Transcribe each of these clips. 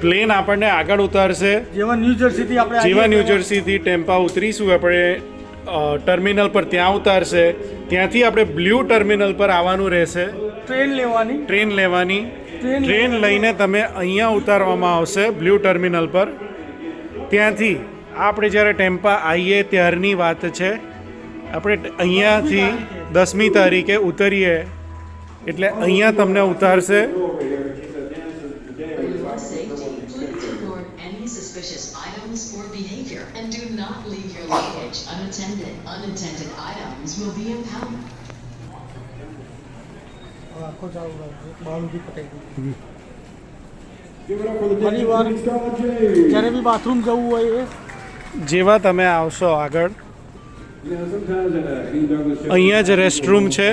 Plane આપણને આગળ ઉતારશે. જેવા ન્યૂજર્સીથી ટેમ્પા ઉતરીશું આપણે ટર્મિનલ પર, ત્યાં ઉતારશે. ત્યાંથી આપણે બ્લુ ટર્મિનલ પર આવવાનું રહેશે. ટ્રેન લેવાની. ટ્રેન લઈને તમે અહીંયા ઉતારવામાં આવશે બ્લુ ટર્મિનલ પર. ત્યાંથી આપણે જ્યારે ટેમ્પા આવીએ ત્યારની વાત છે. આપણે અહીંયાથી 10મી તારીખે ઉતરીએ એટલે અહીંયા તમને ઉતારશે. જ્યારે બી બાથરૂમ જવું હોય જેવા તમે આવશો આગળ અહીંયા જ રેસ્ટરૂમ છે.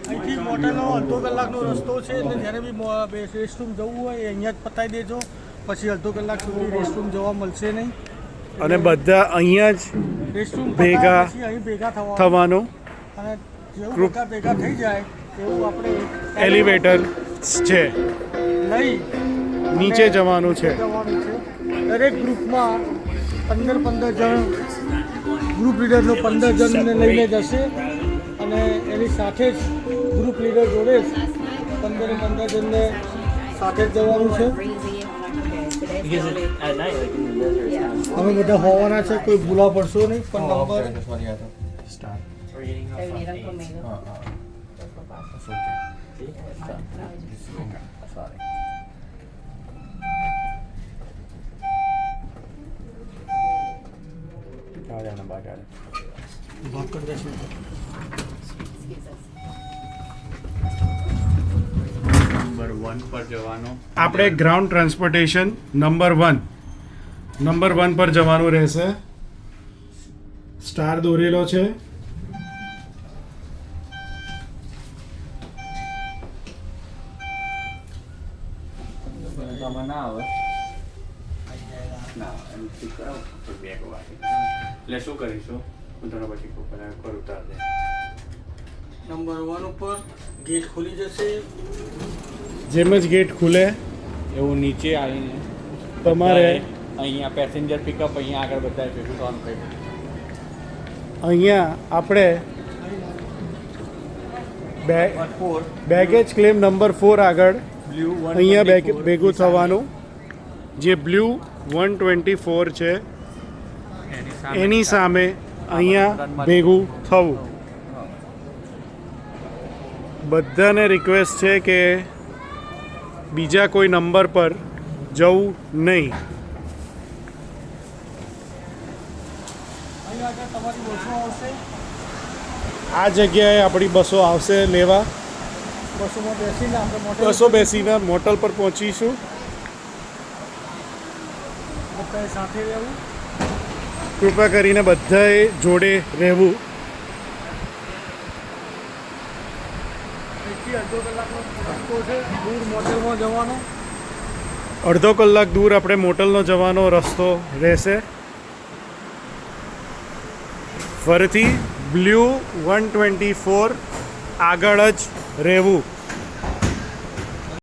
અહીંથી મોટેલનો અડધો કલાકનો રસ્તો છે એટલે જ્યારે બી રેસ્ટરૂમ જવું હોય અહીંયા જ પતાવી દેજો. પછી અડધો કલાક સુધી રેસ્ટરૂમ જવા મળશે નહીં. અને બધા અહીંયા જ રેસ્ટરૂમ ભેગા અહીં ભેગા થવાનું. અને જેવું બધા ભેગા થઈ જાય એવું આપણે એલિવેટર છે, લઈ નીચે જવાનું છે. દરેક ગ્રુપમાં 15 જણ, ગ્રુપ લીડરનો 15 જણને લઈને જશે અને એની સાથે જ ગ્રુપ લીડર જોડે જ 15 જણને સાથે જ જવાનું છે. અમે બધા હોવાના છે, કોઈ ભૂલા પડશો નહીં. પણ નંબર આપણે ગ્રાઉન્ડ ટ્રાન્સપોર્ટેશન નંબર 1 પર જવાનું રહેશે. સ્ટાર દોરેલો છે. એટલે શું કરીશું? નંબર 1 ઉપર ગેટ ખુલી જશે. જેમ જ ગેટ ખુલે એવું નીચે આવીને તમારે અહીંયા પેસેન્જર પિકઅપ અહીંયા આગળ બધા ભેગું થવાનું કહ્યું. અહીંયા આપણે બેગેજ ક્લેમ નંબર 4 આગળ અહીંયા ભેગું થવાનું. જે બ્લુ 124 છે એની સામે અહીંયા ભેગું થવું. બધાને રિક્વેસ્ટ છે કે બીજા કોઈ નંબર પર જવું નહીં. આ જગ્યાએ આપણી બસો આવશે લેવા. બસો બેસીને મોટલ પર પહોંચીશું. સાથે રહેવું, કૃપા કરીને બધાએ જોડે રહેવું. અડધો કલાકનો રસ્તો છે દૂર મોટેલમાં જવાનો. અડધો કલાક દૂર આપણે મોટલનો જવાનો રસ્તો રહેશે. ફરીથી બ્લુ 124 આગળ જ રહેવું.